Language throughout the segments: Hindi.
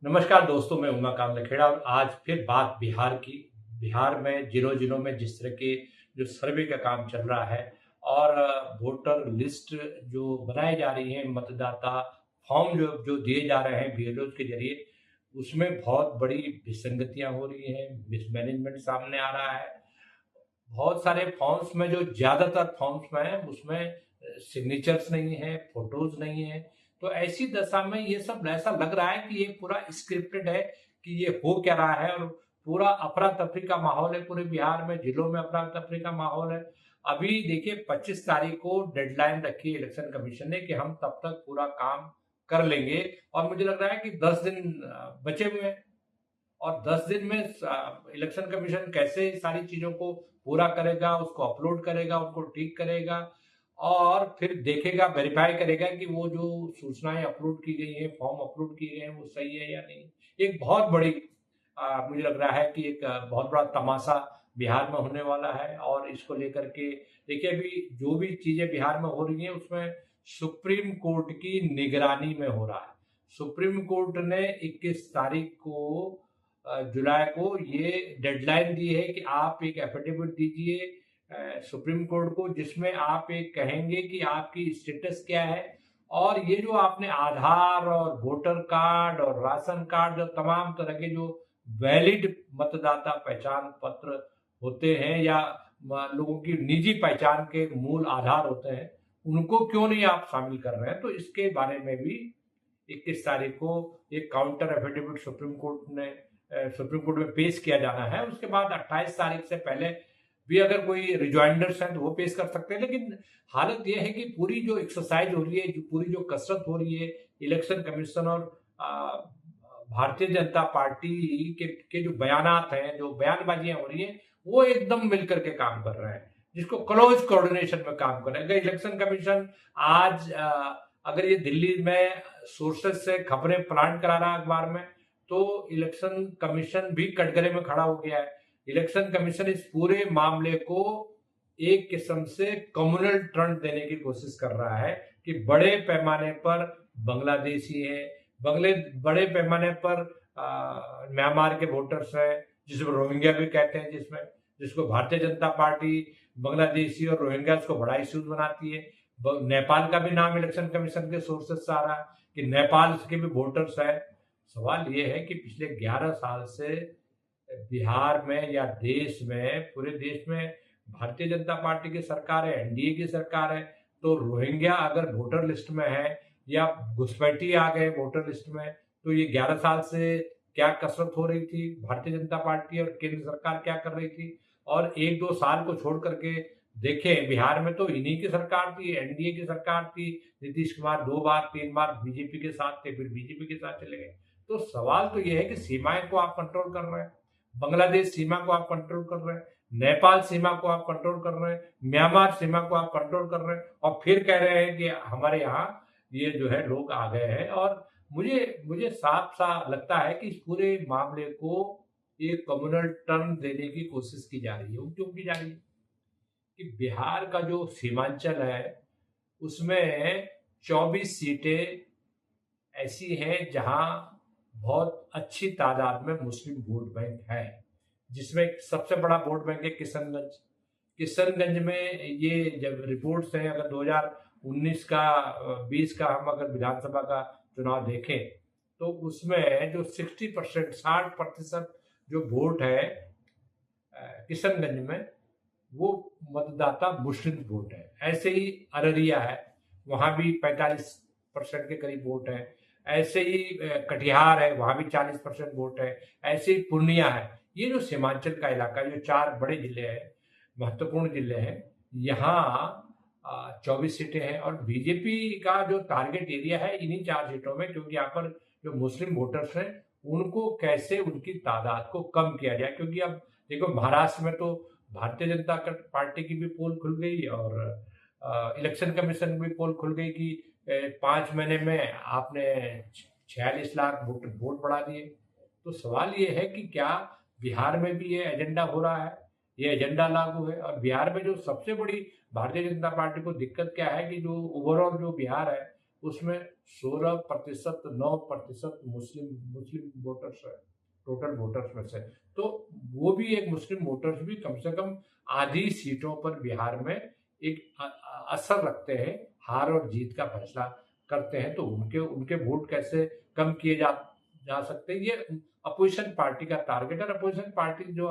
नमस्कार दोस्तों, मैं उमाकांत लखेड़ा और आज फिर बात बिहार की। बिहार में जिलों जिलों में जिस तरह के जो सर्वे का काम चल रहा है और वोटर लिस्ट जो बनाई जा रही है, मतदाता फॉर्म जो जो दिए जा रहे हैं बीएलओ के जरिए, उसमें बहुत बड़ी विसंगतियां हो रही हैं, मिसमैनेजमेंट सामने आ रहा है। बहुत सारे फॉर्म्स में जो ज़्यादातर फॉर्म्स में है उसमें सिग्नेचर्स नहीं है, फोटोज नहीं है। तो ऐसी दशा में ये सब ऐसा लग रहा है कि ये पूरा स्क्रिप्टेड है कि ये हो क्या रहा है, और पूरा अफरा तफरी का माहौल है पूरे बिहार में, जिलों में अफरा तफरी का माहौल है। अभी देखिए 25 तारीख को डेडलाइन रखी है इलेक्शन कमीशन ने कि हम तब तक पूरा काम कर लेंगे, और मुझे लग रहा है कि 10 दिन बचे हुए हैं। और 10 दिन में इलेक्शन कमीशन कैसे सारी चीजों को पूरा करेगा, उसको अपलोड करेगा, उसको ठीक करेगा और फिर देखेगा, वेरीफाई करेगा कि वो जो सूचनाएं अपलोड की गई हैं, फॉर्म अपलोड किए गए हैं, वो सही है या नहीं। एक बहुत बड़ी मुझे लग रहा है कि एक बहुत बड़ा तमाशा बिहार में होने वाला है। और इसको लेकर के देखिए, अभी जो भी चीजें बिहार में हो रही हैं उसमें सुप्रीम कोर्ट की निगरानी में हो रहा है। सुप्रीम कोर्ट ने 21 तारीख को जुलाई को ये डेडलाइन दी है कि आप एक एफिडेविट दीजिए सुप्रीम कोर्ट को, जिसमें आप एक कहेंगे कि आपकी स्टेटस क्या है, और ये जो आपने आधार और वोटर कार्ड और राशन कार्ड, जो तमाम तरह के जो वैलिड मतदाता पहचान पत्र होते हैं या लोगों की निजी पहचान के मूल आधार होते हैं, उनको क्यों नहीं आप शामिल कर रहे हैं। तो इसके बारे में भी 21 तारीख को एक काउंटर एफिडेविट सुप्रीम कोर्ट में पेश किया जाना है। उसके बाद 28 तारीख से पहले भी अगर कोई रिजॉइंडर्स हैं तो वो पेश कर सकते हैं। लेकिन हालत यह है कि पूरी जो एक्सरसाइज हो रही है, जो पूरी जो कसरत हो रही है, इलेक्शन कमीशन और भारतीय जनता पार्टी के जो बयानात हैं, जो बयानबाजियां हो रही हैं, वो एकदम मिलकर के काम कर रहे हैं, जिसको क्लोज कोऑर्डिनेशन में काम कर रहे हैं। अगर इलेक्शन कमीशन आज अगर ये दिल्ली में सोर्सेज से खबरें प्लांट करा रहा है अखबार में, तो इलेक्शन कमीशन भी कटघरे में खड़ा हो गया है। इलेक्शन कमीशन इस पूरे मामले को एक किस्म से कम्युनल टर्न देने की कोशिश कर रहा है कि बड़े पैमाने पर बांग्लादेशी है, बड़े पैमाने पर म्यांमार के वोटर्स हैं, जिसको रोहिंग्या भी कहते हैं, जिसको भारतीय जनता पार्टी बांग्लादेशी और रोहिंग्या को बड़ा इश्यूज बनाती है। नेपाल का भी नाम इलेक्शन कमीशन के सोर्सेस से आ रहा है कि नेपाल के भी वोटर्स हैं। सवाल ये है कि पिछले 11 साल से बिहार में या देश में, पूरे देश में भारतीय जनता पार्टी की सरकार है, एनडीए की सरकार है, तो रोहिंग्या अगर वोटर लिस्ट में है या घुसपैठी आ गए वोटर लिस्ट में, तो ये 11 साल से क्या कसरत हो रही थी भारतीय जनता पार्टी और केंद्र सरकार क्या कर रही थी। और 1-2 साल को छोड़ करके देखें, बिहार में तो इन्हीं की सरकार थी, एनडीए की सरकार थी। नीतीश कुमार 2 बार 3 बार बीजेपी के साथ थे, फिर बीजेपी के साथ चले गए। तो सवाल तो यह है कि सीमाएं को आप कंट्रोल कर रहे हैं, बांग्लादेश सीमा को आप कंट्रोल कर रहे हैं, नेपाल सीमा को आप कंट्रोल कर रहे हैं, म्यांमार सीमा को आप कंट्रोल कर रहे हैं, और फिर कह रहे हैं कि हमारे यहाँ ये जो है लोग आ गए हैं। और मुझे मुझे साफ सा लगता है कि इस पूरे मामले को एक कम्युनल टर्न देने की कोशिश की जा रही है। वो क्यों की जा रही है कि बिहार का जो सीमांचल है उसमें 24 सीटें ऐसी हैं जहां बहुत अच्छी तादाद में मुस्लिम वोट बैंक है, जिसमें सबसे बड़ा वोट बैंक है किशनगंज। किशनगंज में ये जब रिपोर्ट्स हैं, अगर 2019 का 20 का हम अगर विधानसभा का चुनाव देखें, तो उसमें जो 60% जो वोट है किशनगंज में, वो मतदाता मुस्लिम वोट है। ऐसे ही अररिया है, वहां भी 45% के करीब वोट है। ऐसे ही कटिहार है, वहां भी 40% वोट है। ऐसे ही पूर्णिया है। ये जो सीमांचल का इलाका, जो 4 बड़े जिले हैं, महत्वपूर्ण जिले हैं, यहाँ 24 सीटें हैं। और बीजेपी का जो टारगेट एरिया है इन्हीं 4 सीटों में, क्योंकि यहाँ पर जो मुस्लिम वोटर्स हैं उनको कैसे उनकी तादाद को कम किया जाए। क्योंकि अब देखो, महाराष्ट्र में तो भारतीय जनता पार्टी की भी पोल खुल गई और इलेक्शन कमीशन भी पोल खुल गई कि 5 महीने में आपने 46 लाख वोट बढ़ा दिए। तो सवाल ये है कि क्या बिहार में भी ये एजेंडा हो रहा है, ये एजेंडा लागू है। और बिहार में जो सबसे बड़ी भारतीय जनता पार्टी को दिक्कत क्या है कि जो ओवरऑल जो बिहार है उसमें 16%, 9% मुस्लिम मुस्लिम वोटर्स है टोटल वोटर्स में से। तो वो भी एक मुस्लिम वोटर्स भी कम से कम आधी सीटों पर बिहार में एक असर रखते हैं, हार और जीत का फैसला करते हैं। तो उनके उनके वोट कैसे कम किए जा जा सकते हैं, ये अपोजिशन पार्टी का टारगेट है। अपोजिशन पार्टी जो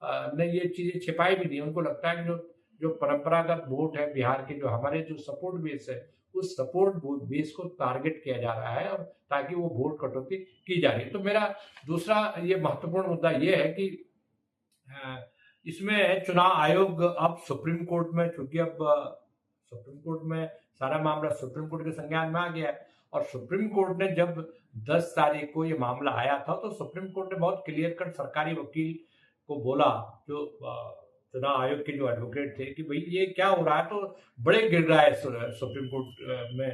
ने ये चीजें छिपाई भी नहीं, उनको लगता है कि जो जो परंपरागत वोट है बिहार के, जो हमारे जो सपोर्ट बेस है, उस सपोर्ट बेस को टारगेट किया जा रहा है और ताकि वो वोट कटौती की जा रही है। तो मेरा दूसरा ये महत्वपूर्ण मुद्दा ये है कि इसमें चुनाव आयोग अब सुप्रीम कोर्ट में, चूंकि अब सुप्रीम कोर्ट में सारा मामला सुप्रीम कोर्ट के संज्ञान में आ गया है, और सुप्रीम कोर्ट ने जब 10 तारीख को ये मामला आया था तो सुप्रीम कोर्ट ने बहुत क्लियर कट सरकारी वकील को बोला, जो चुनाव आयोग के जो एडवोकेट थे, कि भाई ये क्या हो रहा है। तो बड़े गिर रहा है सुप्रीम कोर्ट में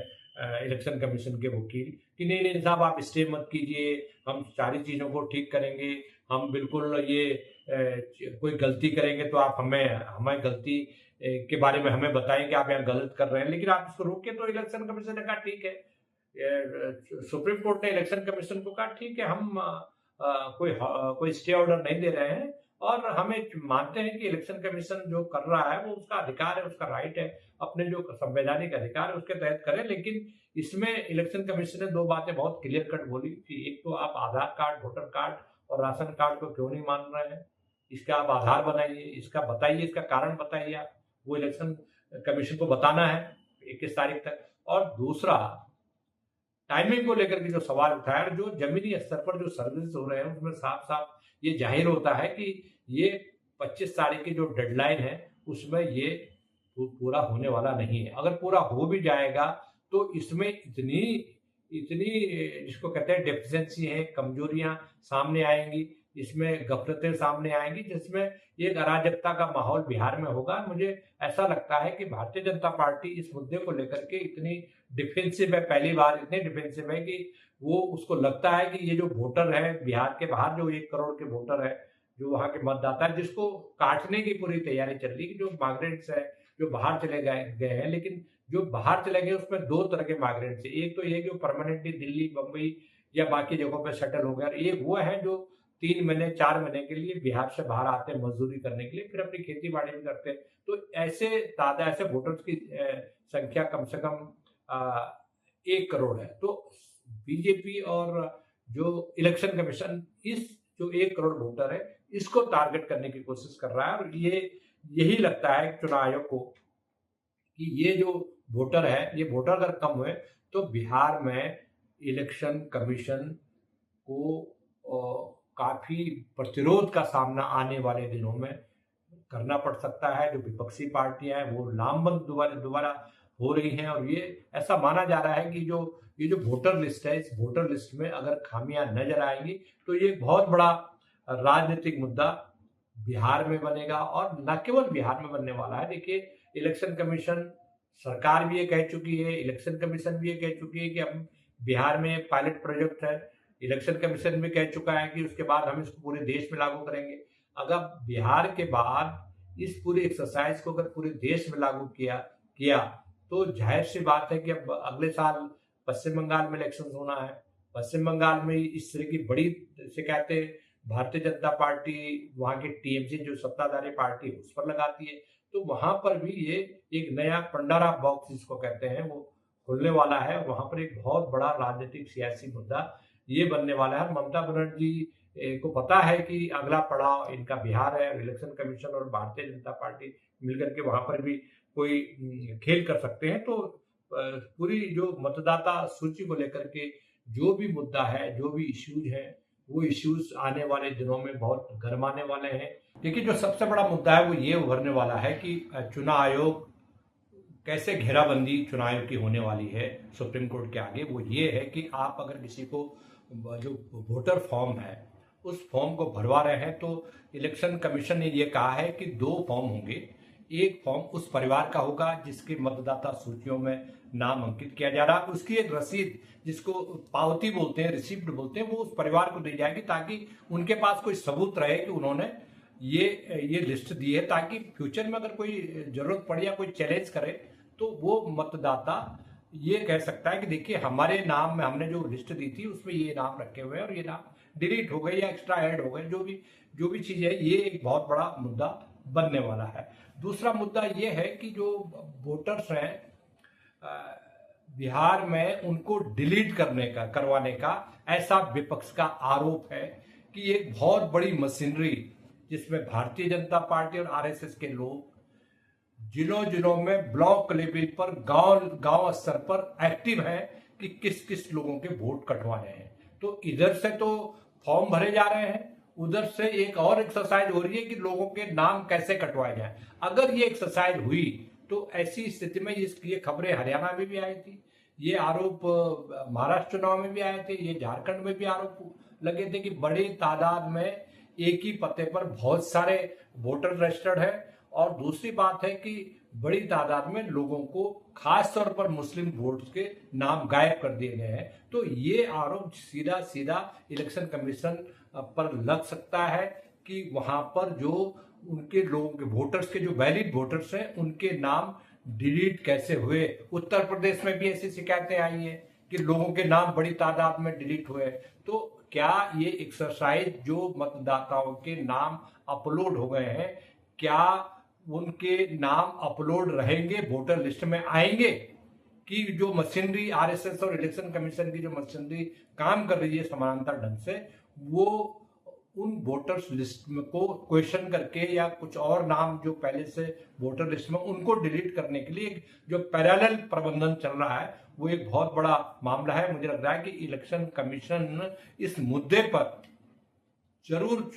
इलेक्शन कमीशन के वकील कि नहीं नहीं साहब, आप स्टे मत कीजिए, हम सारी चीज़ों को ठीक करेंगे, हम बिल्कुल ये कोई गलती करेंगे तो आप हमें गलती के बारे में हमें बताएं कि आप यहाँ गलत कर रहे हैं, लेकिन आप इसको रोके। तो इलेक्शन कमीशन ने कहा ठीक है, सुप्रीम कोर्ट ने इलेक्शन कमीशन को कहा ठीक है, हम कोई स्टे ऑर्डर नहीं दे रहे हैं, और हमें मानते हैं कि इलेक्शन कमीशन जो कर रहा है वो उसका अधिकार है, उसका राइट है, अपने जो संवैधानिक अधिकार है उसके तहत करें। लेकिन इसमें इलेक्शन कमीशन ने 2 बातें बहुत क्लियर कट बोली कि एक तो आप आधार कार्ड, वोटर कार्ड और राशन कार्ड को क्यों नहीं मान रहे हैं, इसका आप आधार बनाइए, इसका बताइए, इसका कारण बताइए। आप वो इलेक्शन कमीशन को बताना है 21 तारीख तक। और दूसरा, टाइमिंग को लेकर के जो सवाल उठाया, जो जमीनी स्तर पर जो सर्विस हो रहे हैं उसमें साफ साफ ये जाहिर होता है कि ये 25 तारीख की जो डेडलाइन है उसमें ये पूरा होने वाला नहीं है। अगर पूरा हो भी जाएगा तो इसमें इतनी इतनी जिसको कहते हैं डेफिशिएंसी है, कमजोरियां सामने आएंगी, इसमें गफलतें सामने आएंगी, जिसमें एक अराजकता का माहौल बिहार में होगा। मुझे ऐसा लगता है कि भारतीय जनता पार्टी इस मुद्दे को लेकर के इतनी डिफेंसिव है, पहली बार इतने डिफेंसिव है कि वो उसको लगता है कि ये जो वोटर है बिहार के बाहर, जो 1 करोड़ के वोटर है, जो वहां के मतदाता है, जिसको काटने की पूरी तैयारी चल रही है, जो माइग्रेंट्स है जो बाहर चले गए हैं। लेकिन जो बाहर चले गए उसमें 2 तरह के माइग्रेंट्स है। एक तो ये जो परमानेंटली दिल्ली, बम्बई या बाकी जगहों पर सेटल हो गया, एक वो है जो 3 महीने 4 महीने के लिए बिहार से बाहर आते हैं मजदूरी करने के लिए, फिर अपनी खेती बाड़ी भी करते हैं। तो ऐसे वोटर्स की संख्या कम से कम 1 करोड़ है। तो बीजेपी और जो इलेक्शन कमीशन इस जो 1 करोड़ वोटर है इसको टारगेट करने की कोशिश कर रहा है, और यही लगता है चुनाव आयोग को कि ये जो वोटर है, ये वोटर अगर कम हुए तो बिहार में इलेक्शन कमीशन को काफी प्रतिरोध का सामना आने वाले दिनों में करना पड़ सकता है। जो विपक्षी पार्टियां हैं वो लामबंद दोबारा हो रही हैं, और ये ऐसा माना जा रहा है कि ये जो वोटर लिस्ट है, इस वोटर लिस्ट में अगर खामियां नजर आएंगी तो ये बहुत बड़ा राजनीतिक मुद्दा बिहार में बनेगा, और न केवल बिहार में बनने वाला है। देखिए, इलेक्शन कमीशन, सरकार भी ये कह चुकी है, इलेक्शन कमीशन भी ये कह चुकी है कि हम बिहार में पायलट प्रोजेक्ट है, इलेक्शन कमीशन भी कह चुका है कि उसके बाद हम इसको पूरे देश में लागू करेंगे। अगर बिहार के बाद इस पूरे एक्सरसाइज को अगर पूरे देश में लागू किया तो जाहिर सी बात है कि अब अगले साल पश्चिम बंगाल में इलेक्शन होना है। पश्चिम बंगाल में इस तरह की बड़ी शिकायतें भारतीय जनता पार्टी, वहां की टीएमसी जो सत्ताधारी पार्टी है, उस पर लगाती है। तो वहां पर भी ये एक नया पंडारा बॉक्स जिसको कहते हैं वो खुलने वाला है, और वहां पर एक बहुत बड़ा राजनीतिक सियासी मुद्दा ये बनने वाला है। ममता बनर्जी को पता है कि अगला पड़ाव इनका बिहार है, इलेक्शन कमीशन और भारतीय जनता पार्टी मिलकर के वहां पर भी कोई खेल कर सकते हैं। तो पूरी जो मतदाता सूची को लेकर के जो भी मुद्दा है, जो भी इश्यूज है, वो इश्यूज आने वाले दिनों में बहुत गरमाने वाले हैं। देखिए, जो सबसे बड़ा मुद्दा है वो ये उभरने वाला है कि चुनाव आयोग कैसे घेराबंदी चुनाव आयोग की होने वाली है सुप्रीम कोर्ट के आगे। वो ये है कि आप अगर किसी को जो वोटर फॉर्म है उस फॉर्म को भरवा रहे हैं तो इलेक्शन कमीशन ने ये कहा है कि 2 फॉर्म होंगे। एक फॉर्म उस परिवार का होगा जिसके मतदाता सूचियों में नाम अंकित किया जा रहा है, उसकी एक रसीद जिसको पावती बोलते हैं, रिसिप्ट बोलते हैं, वो उस परिवार को दी जाएगी ताकि उनके पास कोई सबूत रहे कि उन्होंने ये लिस्ट दी है, ताकि फ्यूचर में अगर कोई जरूरत पड़े या कोई चैलेंज करे तो वो मतदाता ये कह सकता है कि देखिए हमारे नाम में हमने जो लिस्ट दी थी उसमें ये नाम रखे हुए हैं और ये नाम डिलीट हो गए या एक्स्ट्रा ऐड हो गए, जो भी चीज़ है, ये एक बहुत बड़ा मुद्दा बनने वाला है। दूसरा मुद्दा ये है कि जो वोटर्स हैं बिहार में, उनको डिलीट करवाने का ऐसा विपक्ष का आरोप है कि एक बहुत बड़ी मशीनरी जिसमें भारतीय जनता पार्टी और आरएसएस के लोग जिलों जिलों में ब्लॉक लेवल पर गांव गांव स्तर पर एक्टिव हैं कि किस किस लोगों के वोट कटवाने हैं। तो इधर से तो फॉर्म भरे जा रहे हैं, उधर से एक और एक्सरसाइज हो रही है कि लोगों के नाम कैसे कटवाए जाए। अगर ये एक्सरसाइज हुई तो ऐसी स्थिति में ये खबरें हरियाणा में भी आई थी, ये आरोप महाराष्ट्र चुनाव में भी आए थे, ये झारखंड में भी आरोप लगे थे कि बड़ी तादाद में एक ही पते पर बहुत सारे वोटर रजिस्टर्ड है। और दूसरी बात है कि बड़ी तादाद में लोगों को, खास तौर पर मुस्लिम वोट्स के नाम गायब कर दिए गए हैं। तो ये आरोप सीधा सीधा इलेक्शन कमीशन पर लग सकता है कि वहां पर जो उनके लोगों के वोटर्स के जो वैलिड वोटर्स हैं उनके नाम डिलीट कैसे हुए। उत्तर प्रदेश में भी ऐसी शिकायतें आई है कि लोगों के नाम बड़ी तादाद में डिलीट हुए। तो क्या ये एक्सरसाइज, जो मतदाताओं के नाम अपलोड हो गए हैं, क्या उनके नाम अपलोड रहेंगे, वोटर लिस्ट में आएंगे, कि जो मशीनरी आरएसएस और इलेक्शन कमीशन की जो मशीनरी काम कर रही है समानांतर ढंग से, वो उन वोटर्स लिस्ट में को क्वेश्चन करके या कुछ और नाम जो पहले से वोटर लिस्ट में, उनको डिलीट करने के लिए जो पैरेलल प्रबंधन चल रहा है, वो एक बहुत बड़ा मामला है। मुझे लग रहा है कि इलेक्शन कमीशन इस मुद्दे पर जरूर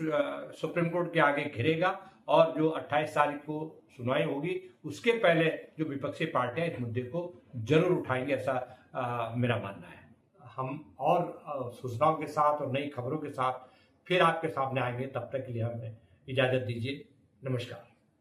सुप्रीम कोर्ट के आगे घिरेगा और जो 28 तारीख को सुनवाई होगी उसके पहले जो विपक्षी पार्टियां इस मुद्दे को जरूर उठाएंगे, ऐसा मेरा मानना है। हम और सूचनाओं के साथ और नई खबरों के साथ फिर आपके सामने आएंगे। तब तक के लिए हमें इजाजत दीजिए। नमस्कार।